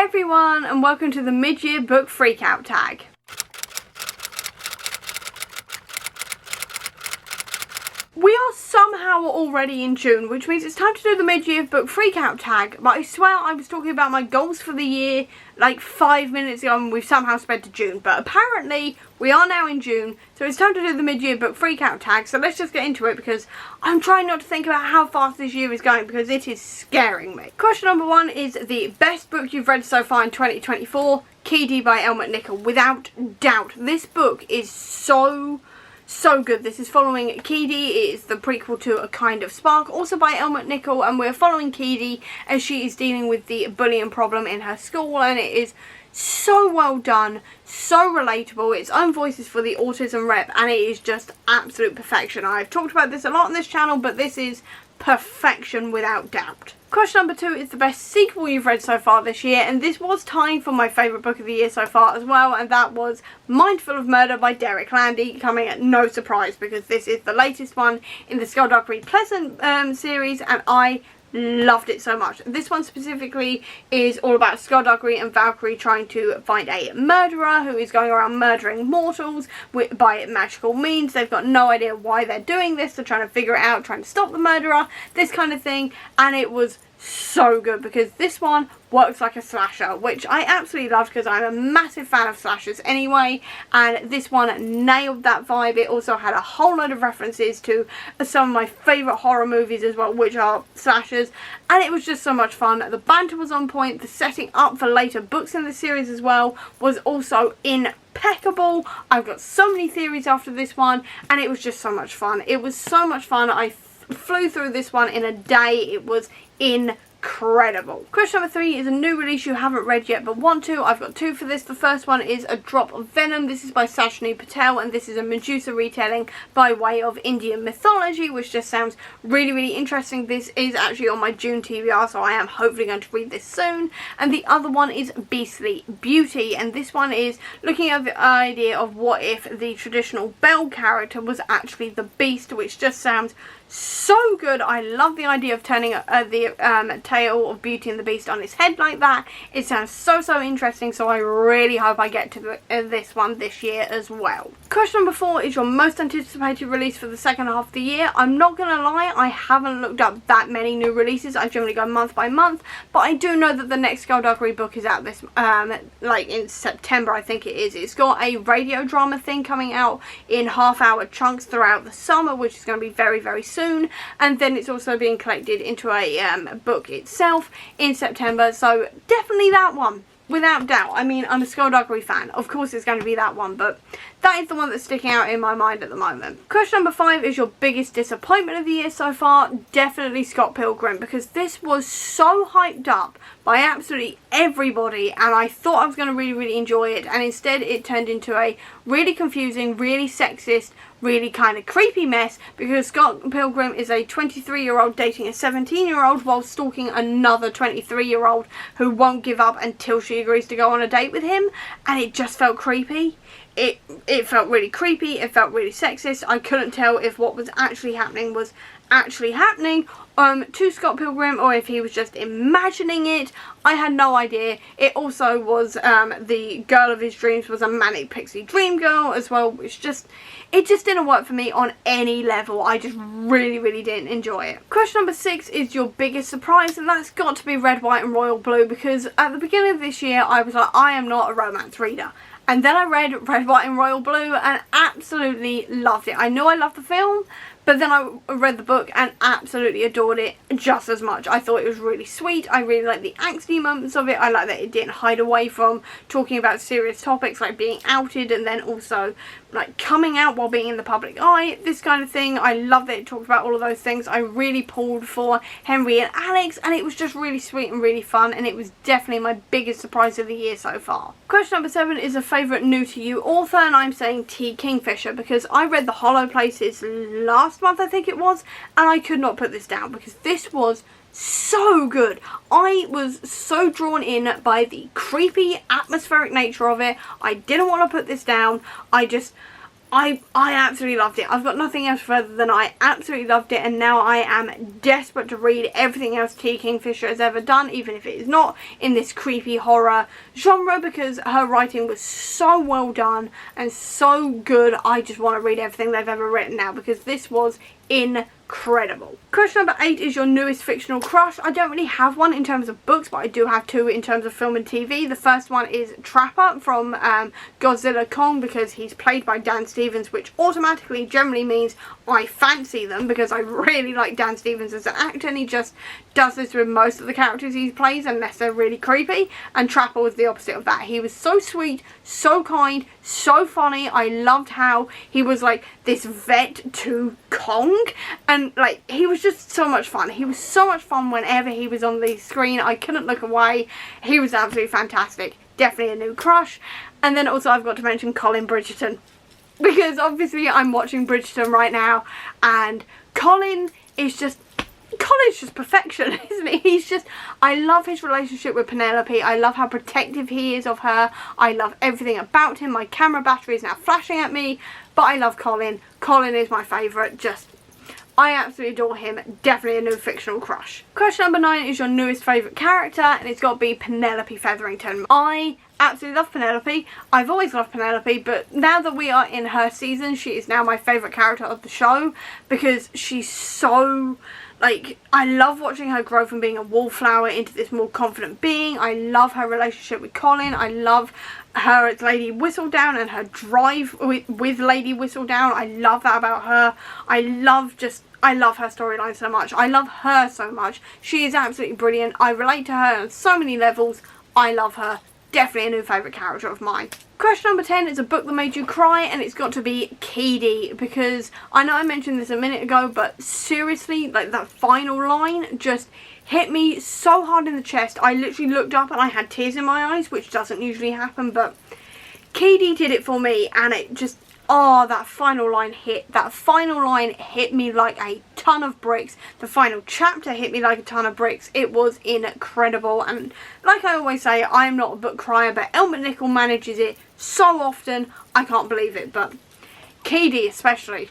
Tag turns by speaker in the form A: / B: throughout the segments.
A: Hey everyone, and welcome to the mid-year book Freakout tag. We are somehow already in June, which means it's time to do the mid-year book Freakout tag, but I swear I was talking about my goals for the year like 5 minutes ago and we've somehow sped to June, but apparently we are now in June, so it's time to do the mid-year book Freakout tag, so let's just get into it because I'm trying not to think about how fast this year is going because it is scaring me. Question number 1 is the best book you've read so far in 2024, Keedy by Elle McNichol. Without doubt, this book is so good. This is following Keedy. It is the prequel to A Kind of Spark, also by Elle McNichol, and we're following Keedy as she is dealing with the bullying problem in her school, and it is so well done, so relatable. Its own voices for the autism rep, and it is just absolute perfection. I've talked about this a lot on this channel, but this is perfection without doubt. Question number 2 is the best sequel you've read so far this year, and this was tying for my favourite book of the year so far as well, and that was Mindful of Murder by Derek Landy, coming at no surprise because this is the latest one in the Skullduggery Pleasant series, and I loved it so much. This one specifically is all about Skullduggery and Valkyrie trying to find a murderer who is going around murdering mortals by magical means. They've got no idea why they're doing this. They're trying to figure it out, trying to stop the murderer, this kind of thing, and it was so good because this one works like a slasher, which I absolutely loved because I'm a massive fan of slashers anyway, and this one nailed that vibe. It also had a whole load of references to some of my favourite horror movies as well, which are slashers, and it was just so much fun. The banter was on point, the setting up for later books in the series as well was also impeccable. I've got so many theories after this one, and it was just so much fun. It was so much fun. I flew through this one in a day. It was incredible. Question number 3 is a new release you haven't read yet but want to. I've got 2 for this. The first one is A Drop of Venom. This is by Sajni Patel, and this is a Medusa retelling by way of Indian mythology, which just sounds really interesting. This is actually on my June TBR, so I am hopefully going to read this soon. And the other one is Beastly Beauty, and this one is looking at the idea of what if the traditional Belle character was actually the Beast, which just sounds so good. I love the idea of turning the tale of Beauty and the Beast on its head like that. It sounds so interesting, so I really hope I get to this one this year as well. Question number 4 is your most anticipated release for the second half of the year. I'm not gonna lie, I haven't looked up that many new releases. I generally go month by month, but I do know that the next Skullduggery book is out this like in September, I think it is. It's got a radio drama thing coming out in half-hour chunks throughout the summer, which is going to be very soon, and then it's also being collected into a book itself in September, so definitely that one, without doubt. I mean, I'm a Skullduggery fan, of course it's going to be that one, but that is the one that's sticking out in my mind at the moment. Question number 5 is your biggest disappointment of the year so far. Definitely Scott Pilgrim, because this was so hyped up by absolutely everybody, and I thought I was going to really enjoy it, and instead it turned into a really confusing, really sexist, really kind of creepy mess, because Scott Pilgrim is a 23-year-old dating a 17-year-old while stalking another 23-year-old who won't give up until she agrees to go on a date with him, and it just felt creepy. It felt really creepy, it felt really sexist. I couldn't tell if what was actually happening was actually happening to Scott Pilgrim or if he was just imagining it. I had no idea. It also was the girl of his dreams was a manic pixie dream girl as well, which it just didn't work for me on any level. I just really didn't enjoy it. Question number 6 is your biggest surprise, and that's got to be Red, White and Royal Blue, because at the beginning of this year I was like, I am not a romance reader. And then I read Red, White and Royal Blue and absolutely loved it. I know I loved the film, but then I read the book and absolutely adored it just as much. I thought it was really sweet. I really liked the angsty moments of it. I like that it didn't hide away from talking about serious topics like being outed and then also like coming out while being in the public eye, this kind of thing. I love that it talked about all of those things. I really pulled for Henry and Alex, and it was just really sweet and really fun, and it was definitely my biggest surprise of the year so far. Question number 7 is a favourite new to you author, and I'm saying T. Kingfisher, because I read The Hollow Places last month, I think it was, and I could not put this down because this was so good. I was so drawn in by the creepy atmospheric nature of it. I didn't want to put this down. I absolutely loved it. I've got nothing else further than I absolutely loved it, and now I am desperate to read everything else T. Kingfisher has ever done, even if it is not in this creepy horror genre, because her writing was so well done and so good. I just want to read everything they've ever written now, because this was incredible. Question number 8 is your newest fictional crush. I don't really have one in terms of books, but I do have 2 in terms of film and TV. The first one is Trapper from Godzilla Kong, because he's played by Dan Stevens, which automatically generally means I fancy them, because I really like Dan Stevens as an actor, and he just does this with most of the characters he plays unless they're really creepy. And Trapper was the opposite of that. He was so sweet, so kind, so funny. I loved how he was like this vet to Kong, and like he was just so much fun. He was so much fun whenever he was on the screen. I couldn't look away. He was absolutely fantastic. Definitely a new crush. And then also I've got to mention Colin Bridgerton, because obviously I'm watching Bridgerton right now, and Colin's just perfection, isn't he? He's just, I love his relationship with Penelope. I love how protective he is of her. I love everything about him. My camera battery is now flashing at me, but I love Colin. Colin is my favourite. Just, I absolutely adore him. Definitely a new fictional crush. Question number 9 is your newest favourite character, and it's got to be Penelope Featherington. I absolutely love Penelope. I've always loved Penelope, but now that we are in her season, she is now my favourite character of the show, because she's so, like, I love watching her grow from being a wallflower into this more confident being. I love her relationship with Colin. I love her as Lady Whistledown and her drive with Lady Whistledown. I love that about her. I love her storyline so much. I love her so much. She is absolutely brilliant. I relate to her on so many levels. I love her. Definitely a new favourite character of mine. Question number 10 is a book that made you cry, and it's got to be Keedy, because I know I mentioned this a minute ago, but seriously, like that final line just hit me so hard in the chest. I literally looked up and I had tears in my eyes, which doesn't usually happen, but Keedy did it for me, and it just, oh, that final line hit me like a ton of bricks. The final chapter hit me like a ton of bricks. It was incredible, and like I always say, I am not a book crier, but Elle McNichol manages it so often, I can't believe it. But Keedy especially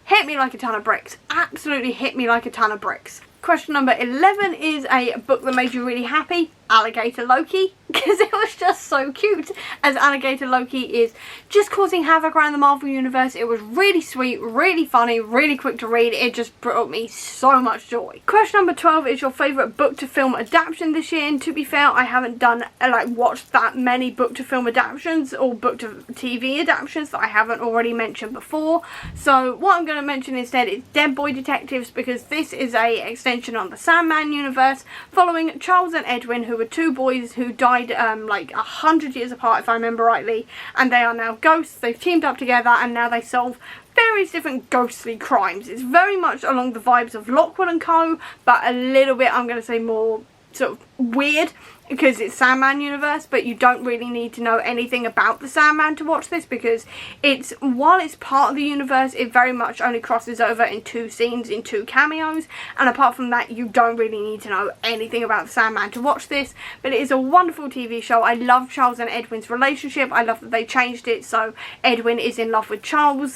A: hit me like a ton of bricks. Absolutely hit me like a ton of bricks. Question number 11 is a book that made you really happy. Alligator Loki, because it was just so cute, as Alligator Loki is just causing havoc around the Marvel Universe. It was really sweet, really funny, really quick to read. It just brought me so much joy. Question number 12 is your favourite book to film adaptation this year, and to be fair, I haven't done, watched that many book to film adaptations or book to TV adaptations that I haven't already mentioned before. So what I'm going to mention instead is Dead Boy Detectives, because this is a extension on the Sandman universe, following Charles and Edwin, who were 2 boys who died like 100 years apart, if I remember rightly, and they are now ghosts. They've teamed up together, and now they solve various different ghostly crimes. It's very much along the vibes of Lockwood and Co, but a little bit, I'm going to say, more sort of weird, because it's Sandman universe, but you don't really need to know anything about the Sandman to watch this, because it's, while it's part of the universe, it very much only crosses over in 2 scenes, in 2 cameos, and apart from that, you don't really need to know anything about the Sandman to watch this. But it is a wonderful TV show. I love Charles and Edwin's relationship. I love that they changed it so Edwin is in love with Charles,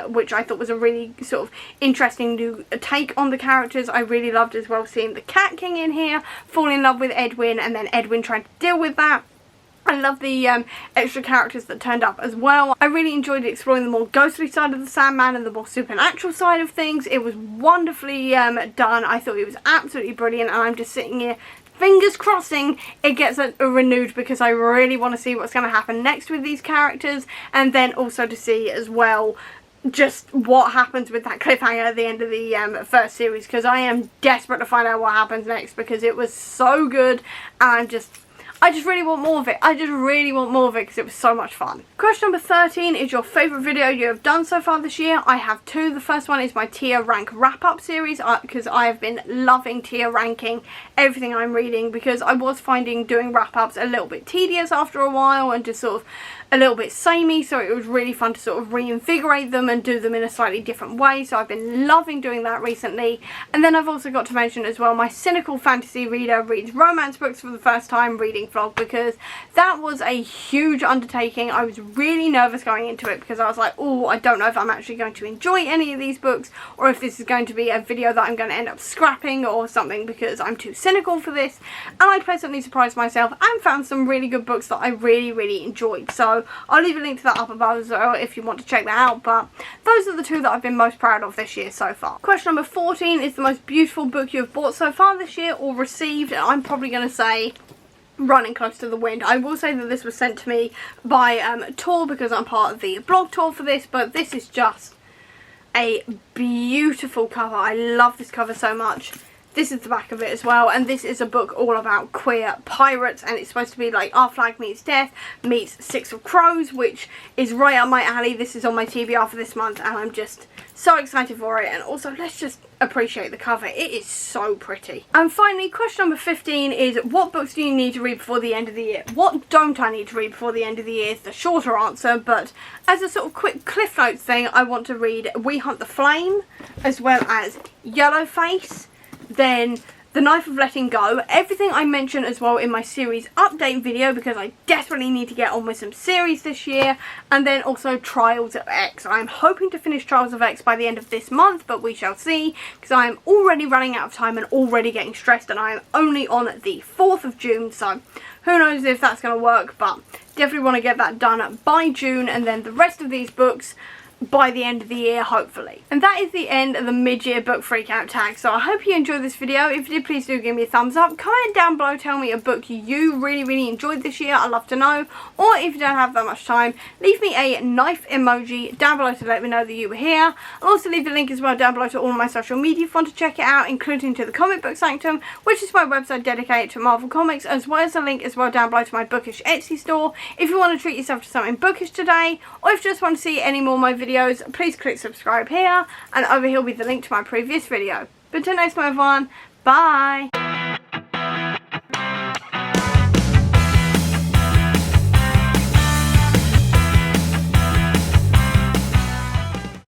A: which I thought was a really sort of interesting new take on the characters. I really loved as well seeing the Cat King in here fall in love with Edwin, and then Edwin trying to deal with that. I love the extra characters that turned up as well. I really enjoyed exploring the more ghostly side of the Sandman and the more supernatural side of things. It was wonderfully done. I thought it was absolutely brilliant, and I'm just sitting here fingers crossing it gets a renewed, because I really want to see what's going to happen next with these characters, and then also to see as well just what happens with that cliffhanger at the end of the first series, because I am desperate to find out what happens next, because it was so good, and I just really want more of it. I just really want more of it because it was so much fun. Question number 13 is your favourite video you have done so far this year. I have 2. The first one is my tier rank wrap-up series, because I have been loving tier ranking everything I'm reading, because I was finding doing wrap-ups a little bit tedious after a while and just sort of a little bit samey, so it was really fun to sort of reinvigorate them and do them in a slightly different way. So I've been loving doing that recently. And then I've also got to mention as well, my cynical fantasy reader reads romance books for the first time, reading reading vlog, because that was a huge undertaking. I was really nervous going into it because I was like, oh, I don't know if I'm actually going to enjoy any of these books, or if this is going to be a video that I'm going to end up scrapping or something because I'm too cynical for this. And I pleasantly surprised myself and found some really good books that I really enjoyed. So I'll leave a link to that up above as well if you want to check that out. But those are the two that I've been most proud of this year so far. Question number 14 is the most beautiful book you have bought so far this year or received, and I'm probably going to say Running Close to the Wind. I will say that this was sent to me by Tor because I'm part of the blog tour for this, but this is just a beautiful cover. I love this cover so much. This is the back of it as well, and this is a book all about queer pirates, and it's supposed to be like Our Flag Meets Death meets Six of Crows, which is right up my alley. This is on my TBR for this month, and I'm just so excited for it. And also, let's just appreciate the cover. It is so pretty. And finally, question number 15 is, what books do you need to read before the end of the year? What don't I need to read before the end of the year is the shorter answer, but as a sort of quick Cliff Notes thing, I want to read We Hunt the Flame, as well as Yellowface, then The Knife of Letting Go, everything I mentioned as well in my series update video, because I desperately need to get on with some series this year, and then also Trials of X. I'm hoping to finish Trials of X by the end of this month, but we shall see, because I am already running out of time and already getting stressed, and I am only on the 4th of June, so who knows if that's going to work, but definitely want to get that done by June, and then the rest of these books by the end of the year, hopefully. And that is the end of the mid-year book freakout tag. So I hope you enjoyed this video. If you did, please do give me a thumbs up. Comment down below, tell me a book you really enjoyed this year. I'd love to know. Or if you don't have that much time, leave me a knife emoji down below to let me know that you were here. I'll also leave a link as well down below to all of my social media if you want to check it out, including to the Comic Book Sanctum, which is my website dedicated to Marvel Comics, as well as a link as well down below to my bookish Etsy store if you want to treat yourself to something bookish today, or if you just want to see any more of my videos, please click subscribe here, and over here will be the link to my previous video. But until next time, everyone, bye!